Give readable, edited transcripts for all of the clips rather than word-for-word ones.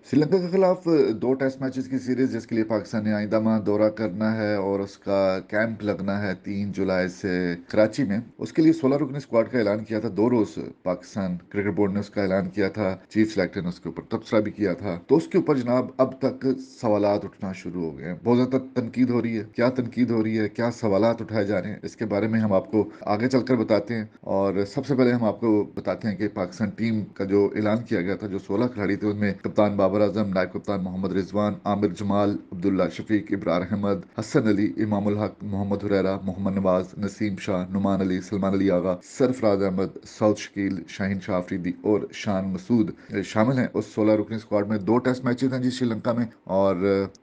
श्रीलंका के खिलाफ 2 test matches की सीरीज जिसके लिए पाकिस्तान ने आइंदा माह दौरा करना है और उसका कैंप लगना है 3 जुलाई से कराची में। उसके लिए 16 रुकनी स्क्वाड का ऐलान किया था। 2 रोज पाकिस्तान क्रिकेट बोर्ड ने उसका ऐलान किया था, चीफ सेलेक्टर ने उसके ऊपर तबसरा भी किया था। तो उसके ऊपर जनाब अब तक सवालात उठना शुरू हो गए हैं। बहुत ज्यादा तनकीद हो रही है। क्या तनकीद हो रही है, क्या सवालात उठाए जा रहे हैं, इसके बारे में हम आपको आगे चलकर बताते हैं। और सबसे पहले हम आपको बताते हैं कि पाकिस्तान टीम का जो ऐलान किया गया था, जो 16 खिलाड़ी थे, उनमें कप्तान बाबर आजम, नायब कप्तान मोहम्मद रिजवान, आमिर जमाल, अब्दुल्ला शफीक, इब्रार अहमद, हसन अली, इमामुल हक, मोहम्मद हुरैरा, मोहम्मद नवाज, नसीम शाह, नुमान अली, सलमान अली आगा, सरफराज अहमद, सऊद शकील, शाहीन शाह अफरीदी और शान मसूद शामिल हैं। उस 16 रुकनी स्क्वाड में 2 टेस्ट मैचेस हैं जी श्रीलंका में, और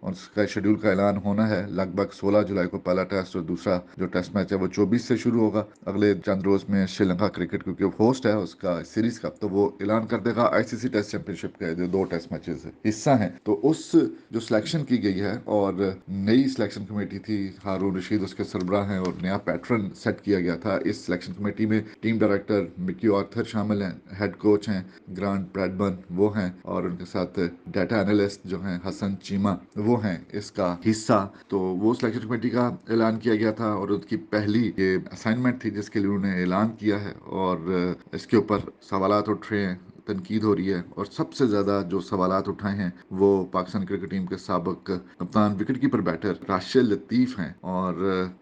उसका शेड्यूल का ऐलान होना है लगभग 16 जुलाई को पहला टेस्ट, और दूसरा जो टेस्ट मैच है वो 24 से शुरू होगा। अगले चंद रोज में श्रीलंका क्रिकेट क्योंकि होस्ट है उसका सीरीज का, तो वो ऐलान कर देगा। आईसीसी टेस्ट चैंपियनशिप के जो 2 टेस्ट मैचेस हिस्सा हैं, तो उस जो सिलेक्शन की गई है, और नई सिलेक्शन कमेटी थी, हारून रशीद उसके सरबराह हैं, और नया पैटर्न सेट किया गया था। इस सिलेक्शन कमेटी में टीम डायरेक्टर मिकी आर्थर शामिल हैं, हेड कोच हैं ग्रांट ब्रैडबर्न वो हैं, और उनके साथ डाटा एनालिस्ट जो हैं हसन चीमा वो हैं इसका हिस्सा। तो वो सिलेक्शन कमेटी का ऐलान किया गया था, और उनकी पहली ये असाइनमेंट थी जिसके लिए उन्होंने ऐलान किया है, और इसके ऊपर सवालात उठ रहे हैं, तनकीद हो रही है। और सबसे ज़्यादा जो सवालात उठाए हैं वो पाकिस्तान क्रिकेट टीम के साबिक कप्तान विकेट कीपर बैटर राशिद लतीफ़ हैं, और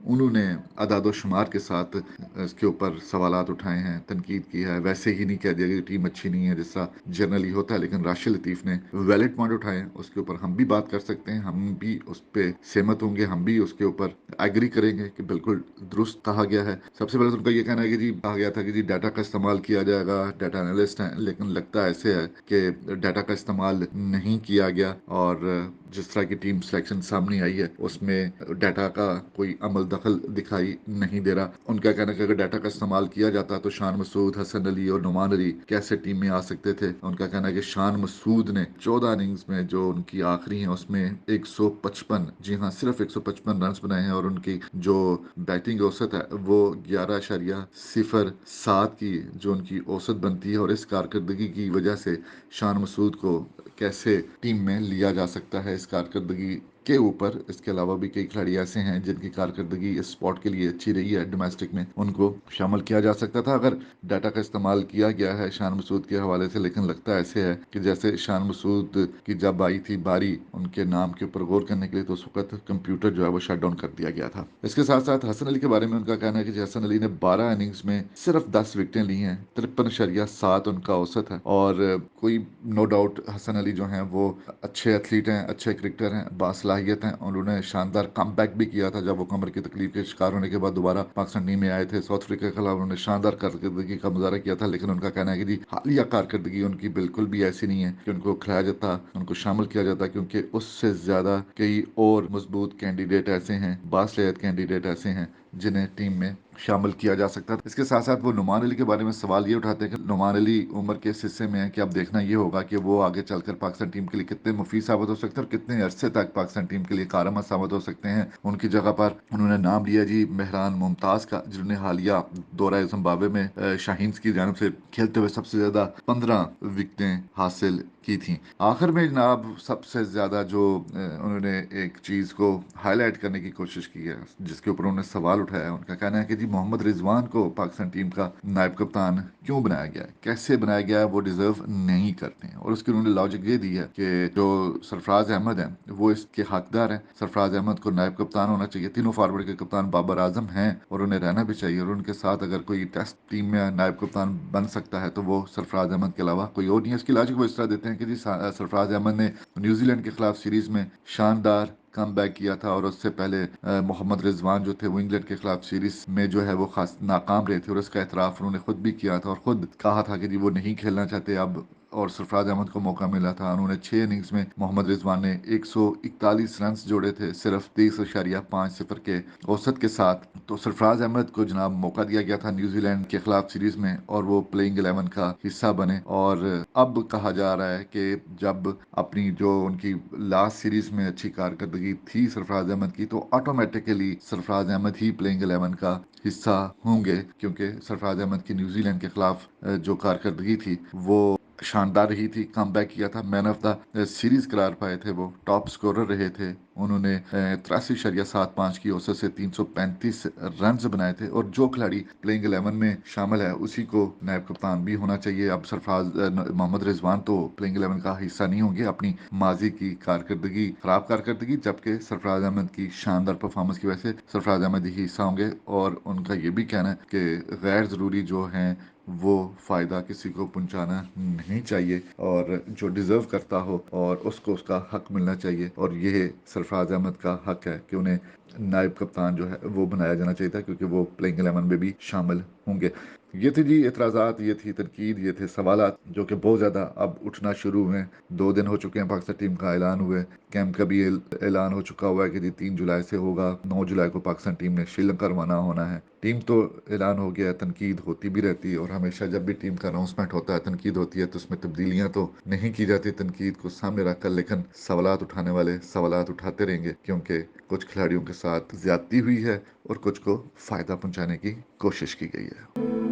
उन्होंने अदाद शुमार के साथ इसके ऊपर सवालात उठाए हैं, तनकीद की है। वैसे ही नहीं कह दिया कि टीम अच्छी नहीं है जैसा जनरली होता है, लेकिन राशिद लतीफ़ ने वैलिड पॉइंट उठाए हैं। उसके ऊपर हम भी बात कर सकते हैं, हम भी उस पर सहमत होंगे, हम भी उसके ऊपर एग्री करेंगे कि बिल्कुल दुरुस्त कहा गया है। सबसे पहले तो उनका ये कहना है कि जी कहा गया था कि जी डाटा का इस्तेमाल किया जाएगा, डाटा एनालिस्ट हैं, लेकिन लगता ऐसे है कि डाटा का इस्तेमाल नहीं किया गया, और जिस तरह की टीम सिलेक्शन सामने आई है उसमें डाटा का कोई अमल दखल दिखाई नहीं दे रहा। उनका कहना है कि अगर डाटा का इस्तेमाल किया जाता तो शान मसूद, हसन अली और नुमान अली कैसे टीम में आ सकते थे। उनका कहना है कि शान मसूद ने 14 इनिंग्स में जो उनकी आखिरी है उसमें 155, जी हाँ सिर्फ 155 रन बनाए हैं, और उनकी जो बैटिंग औसत है वो 11.07 की जो उनकी औसत बनती है। और इस कारकर्दगी की वजह से शान मसूद को कैसे टीम में लिया जा सकता है, इस कारकर्दगी के ऊपर इसके अलावा भी कई खिलाड़ी ऐसे हैं जिनकी कारकर्दगी इस स्पॉट के लिए अच्छी रही है डोमेस्टिक में, उनको शामिल किया जा सकता था अगर डाटा का इस्तेमाल किया गया है शान मसूद के हवाले से। लेकिन लगता ऐसे है कि जैसे शान मसूद की जब आई थी बारी उनके नाम के ऊपर गौर करने के लिए, तो उस वक्त कंप्यूटर जो है वो शट डाउन कर दिया गया था। इसके साथ साथ हसन अली के बारे में उनका कहना है कि हसन अली ने 12 इनिंग्स में सिर्फ 10 विकेटें ली हैं, 53.7 उनका औसत है। और कोई नो डाउट हसन अली जो हैं वो अच्छे एथलीट हैं, अच्छे क्रिकेटर हैं, बासलाहियत हैं। उन्होंने शानदार कम भी किया था जब वो कमर की तकलीफ के शिकार होने के बाद दोबारा पाकिस्तान टीम में आए थे। साउथ अफ्रीका के खिलाफ उन्होंने शानदार कारकर्दगी का मुजाहरा किया था। लेकिन उनका कहना है कि जी हालिया कारकर्दगी उनकी बिल्कुल भी ऐसी नहीं है कि उनको खिलाया जाता, उनको शामिल किया जाता, क्योंकि उससे ज्यादा कई और मजबूत कैंडिडेट ऐसे हैं, बासलाहियत कैंडिडेट ऐसे हैं जिन्हें टीम में शामिल किया जा सकता था। इसके साथ साथ वो नुमान अली के बारे में सवाल ये उठाते हैं कि नुमान अली उम्र के इस हिस्से में है कि अब देखना ये होगा कि वो आगे चलकर पाकिस्तान टीम के लिए कितने मुफीद साबित हो सकते हैं और कितने अरसे तक पाकिस्तान टीम के लिए कारआमद साबित हो सकते हैं। उनकी जगह पर उन्होंने नाम लिया जी मेहरान मुमताज का, जिन्होंने हालिया दौरा जिम्बाब्वे में शाहीन की जानब से खेलते हुए सबसे ज्यादा 15 विकेटें हासिल की थी। आखिर में जनाब सबसे ज्यादा जो उन्होंने एक चीज को हाईलाइट करने की कोशिश की है, जिसके ऊपर उन्होंने सवाल उठाया है, उनका कहना है कि जी मोहम्मद रिजवान को पाकिस्तान टीम का नायब कप्तान क्यों बनाया गया है, कैसे बनाया गया है, वो डिजर्व नहीं करते हैं। और उसकी उन्होंने लॉजिक ये दी है कि जो सरफराज अहमद है वो इसके हकदार हैं, सरफराज अहमद को नायब कप्तान होना चाहिए। तीनों फॉरवर्ड के कप्तान बाबर आजम हैं और उन्हें रहना भी चाहिए, और उनके साथ अगर कोई टेस्ट टीम में नायब कप्तान बन सकता है तो वो सरफराज अहमद के अलावा कोई और नहीं है। इसकी लॉजिक वो इस तरह देते हैं कि जी सरफराज अहमद ने न्यूजीलैंड के खिलाफ सीरीज में शानदार कम किया था, और उससे पहले मोहम्मद रिजवान जो थे वो इंग्लैंड के खिलाफ सीरीज में जो है वो खास नाकाम रहे थे, और उसका एतराफ़ उन्होंने खुद भी किया था और खुद कहा था कि जी वो नहीं खेलना चाहते अब। और सरफराज अहमद को मौका मिला था, उन्होंने 6 इनिंग्स में मोहम्मद रिजवान ने 141 रन जोड़े थे सिर्फ 23.50 के औसत के साथ। तो सरफराज अहमद को जनाब मौका दिया गया था न्यूजीलैंड के खिलाफ सीरीज में, और वो प्लेइंग 11 का हिस्सा बने। और अब कहा जा रहा है कि जब अपनी जो उनकी लास्ट सीरीज में अच्छी कारकर्दगी थी सरफराज अहमद की, तो ऑटोमेटिकली सरफराज अहमद ही प्लेइंग 11 का हिस्सा होंगे, क्योंकि सरफराज अहमद की न्यूजीलैंड के खिलाफ जो कारकर्दगी थी वो शानदार रही थी, कमबैक किया था, मैन ऑफ द सीरीज करार पाए थे, वो टॉप स्कोरर रहे थे। उन्होंने 83.75 की औसत से 335 रन बनाए थे। और जो खिलाड़ी प्लेइंग 11 में शामिल है उसी को नायब कप्तान भी होना चाहिए। अब सरफराज मोहम्मद रिजवान तो प्लेइंग 11 का हिस्सा नहीं होंगे अपनी माजी की कारकर्दगी, खराब कारकर्दगी, जबकि सरफराज अहमद की शानदार परफॉर्मेंस की वजह से सरफराज अहमद ही हिस्सा होंगे। और उनका ये भी कहना है कि गैर ज़रूरी जो हैं वो फ़ायदा किसी को पहुंचाना नहीं चाहिए, और जो डिज़र्व करता हो और उसको उसका हक मिलना चाहिए। और ये सरफराज अहमद का हक है कि उन्हें नायब कप्तान जो है वो बनाया जाना चाहिए था, क्योंकि वो प्लेइंग 11 में भी शामिल होंगे। ये थे जी एतराज़ात, ये थी तनकीद, ये थे सवालात जो कि बहुत ज़्यादा अब उठना शुरू हुए हैं। 2 दिन हो चुके हैं पाकिस्तान टीम का ऐलान हुए, कैंप का भी ऐलान हो चुका हुआ है कि जी 3 जुलाई से होगा। 9 जुलाई को पाकिस्तान टीम ने श्रीलंका रवाना होना है। टीम तो ऐलान हो गया है, तनकीद होती भी रहती है, और हमेशा जब भी टीम का अनाउंसमेंट होता है, तनकीद होती है, तो उसमें तब्दीलियां तो नहीं की जाती तनकीद को सामने रखकर, लेकिन सवालात उठाने वाले सवालात उठाते रहेंगे, क्योंकि कुछ खिलाड़ियों के साथ ज्यादती हुई है और कुछ को फ़ायदा पहुंचाने की कोशिश की गई है।